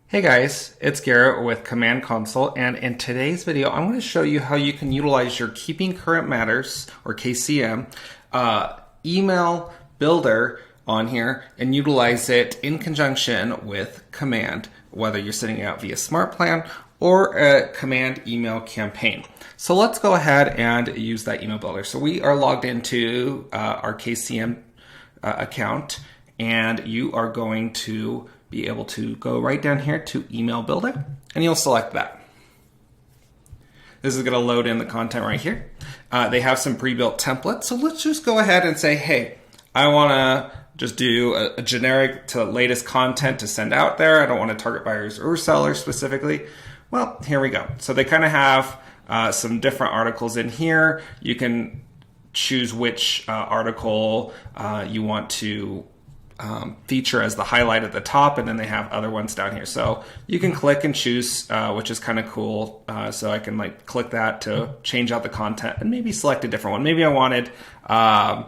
Hey guys, it's Garrett with Command Console, and in today's video I'm going to show you how you can utilize your Keeping Current Matters, or KCM, email builder on here and utilize it in conjunction with Command, whether you're sending out via Smart Plan or a Command email campaign. So let's go ahead and use that email builder. So we are logged into our KCM account, and you are going to be able to go right down here to email builder, and you'll select that. This is going to load in the content right here. They have some pre-built templates, so let's just go ahead and say, hey, I want to just do a generic to latest content to send out there. I don't want to target buyers or sellers specifically. Well, here we go. So they kind of have some different articles in here. You can choose which article you want to feature as the highlight at the top, and then they have other ones down here. So you can click and choose, which is kind of cool. So I can like click that to change out the content and maybe select a different one. Maybe I wanted, and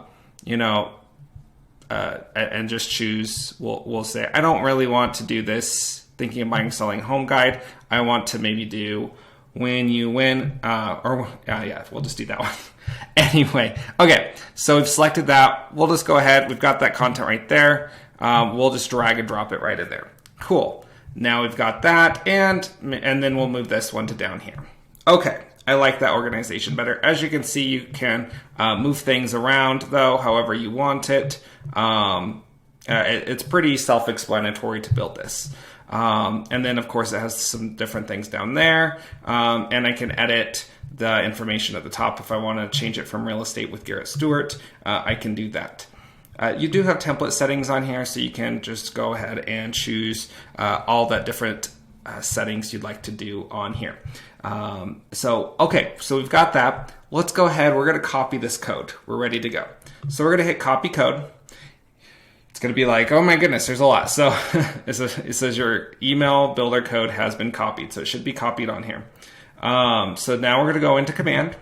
just choose, we'll say, I don't really want to do this thinking of buying, selling home guide. I want to maybe do when you win, we'll just do that one. Anyway, okay, so we've selected that. We'll just go ahead. We've got that content right there. We'll just drag and drop it right in there. Cool. Now we've got that, and then we'll move this one to down here. Okay, I like that organization better. As you can see, you can move things around, though, however you want it. It's pretty self-explanatory to build this. And then, of course, it has some different things down there, and I can edit the information at the top. If I want to change it from real estate with Garrett Stewart, I can do that. You do have template settings on here, so you can just go ahead and choose all that different settings you'd like to do on here. So we've got that. Let's go ahead. We're going to copy this code. We're ready to go. So we're going to hit copy code. It's going to be like, oh my goodness, there's a lot. So it says your email builder code has been copied. So it should be copied on here. So now we're going to go into Command.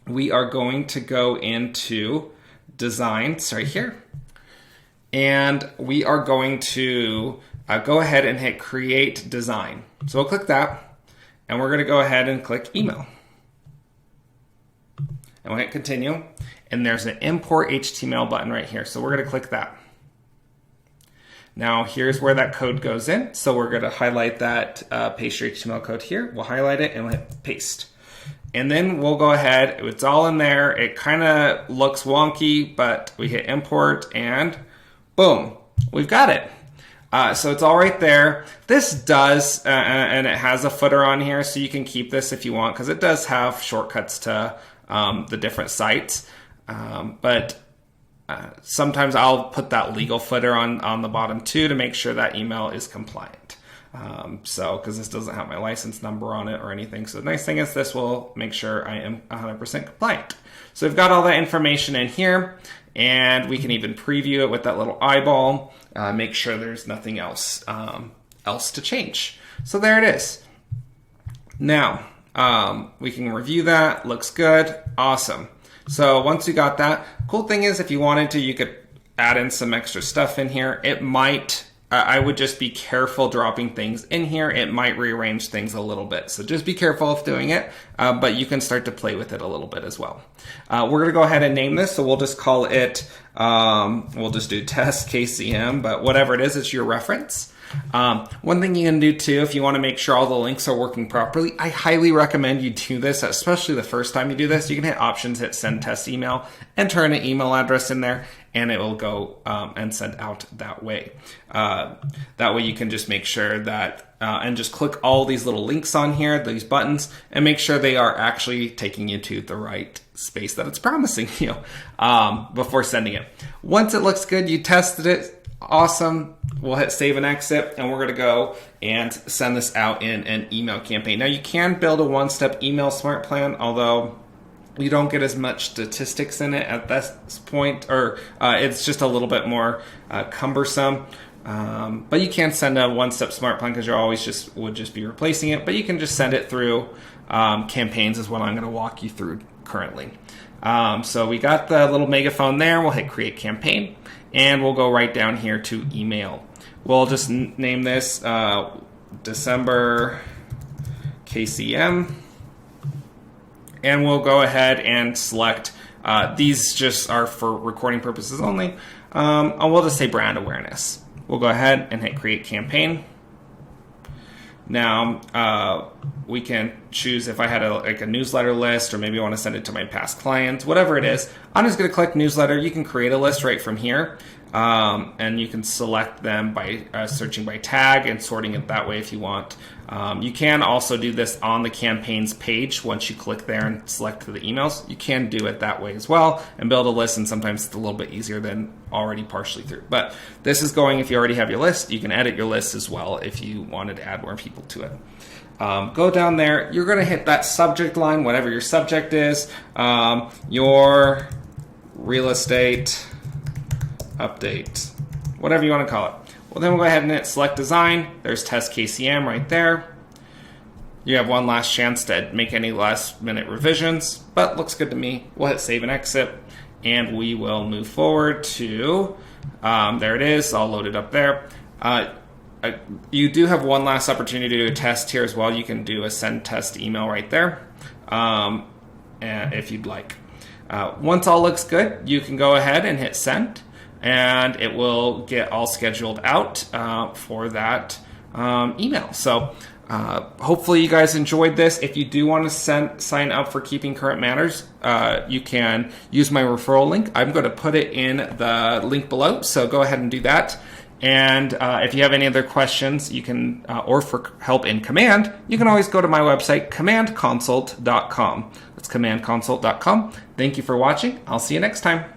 We are going to go into Designs right here. And we are going to go ahead and hit Create Design. So we'll click that. And we're going to go ahead and click Email. And we'll hit Continue. And there's an Import HTML button right here. So we're going to click that. Now here's where that code goes in. So we're going to highlight that, paste your HTML code here. We'll highlight it and we'll hit paste. And then we'll go ahead. It's all in there. It kind of looks wonky, but we hit import and boom, we've got it. So it's all right there. This does, and it has a footer on here, so you can keep this if you want, because it does have shortcuts to the different sites. But sometimes I'll put that legal footer on the bottom too to make sure that email is compliant. Because this doesn't have my license number on it or anything. So the nice thing is this will make sure I am 100% compliant. So we've got all that information in here, and we can even preview it with that little eyeball, make sure there's nothing else to change. So there it is. Now, we can review that. Looks good. Awesome. So once you got that, cool thing is if you wanted to, you could add in some extra stuff in here. It might, I would just be careful dropping things in here. It might rearrange things a little bit. So just be careful of doing it, but you can start to play with it a little bit as well. We're going to go ahead and name this. So we'll just call it, we'll just do test KCM, but whatever it is, it's your reference. One thing you can do too, if you want to make sure all the links are working properly, I highly recommend you do this, especially the first time you do this. You can hit options, hit send test email, enter an email address in there, and it will go and send out that way. That way you can just make sure that, and just click all these little links on here, these buttons, and make sure they are actually taking you to the right space that it's promising you before sending it. Once it looks good, you tested it, awesome. We'll hit save and exit, and we're going to go and send this out in an email campaign. Now you can build a one-step email smart plan, although you don't get as much statistics in it at this point, or it's just a little bit more cumbersome. But you can send a one-step smart plan because you always would just be replacing it. But you can just send it through campaigns is what I'm going to walk you through currently. So we got the little megaphone there. We'll hit create campaign, and we'll go right down here to email. We'll just name this December KCM. And we'll go ahead and select, these just are for recording purposes only. And we'll just say brand awareness. We'll go ahead and hit create campaign. Now, we can choose if I had a newsletter list, or maybe I want to send it to my past clients, whatever it is. I'm just going to click newsletter. You can create a list right from here. And you can select them by searching by tag and sorting it that way if you want. You can also do this on the campaigns page. Once you click there and select the emails, you can do it that way as well and build a list, and sometimes it's a little bit easier than already partially through. But this is going, if you already have your list, you can edit your list as well if you wanted to add more people to it. Go down there, you're going to hit that subject line, whatever your subject is, your real estate update, whatever you want to call it. Well, then we'll go ahead and hit select design. There's test KCM right there. You have one last chance to make any last minute revisions, but looks good to me. We'll hit save and exit, and we will move forward to, there it is, all loaded up there. You do have one last opportunity to do a test here as well. You can do a send test email right there, and if you'd like. Once all looks good, you can go ahead and hit send, and it will get all scheduled out for that email. So hopefully you guys enjoyed this. If you do want to sign up for Keeping Current Matters, you can use my referral link. I'm going to put it in the link below, so go ahead and do that. And if you have any other questions, you can, or for help in Command, you can always go to my website, commandconsult.com. That's commandconsult.com. Thank you for watching. I'll see you next time.